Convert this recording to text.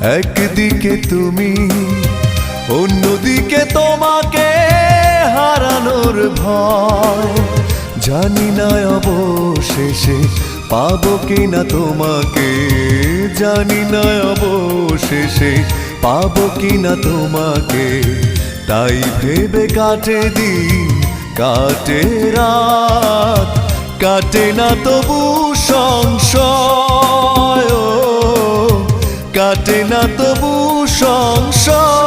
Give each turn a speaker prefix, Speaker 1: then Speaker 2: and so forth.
Speaker 1: একদিকে তুমি, অন্যদিকে তোমাকে হারানোর ভয়। জানি না অবশেষে পাবো কিনা তোমাকে, জানি না অবশেষে পাবো কিনা তোমাকে। তাই ভেবে কাটে দিন, কাটে রাত, কাটে না তবু সংশয়, কাটে না তবু সংশয়।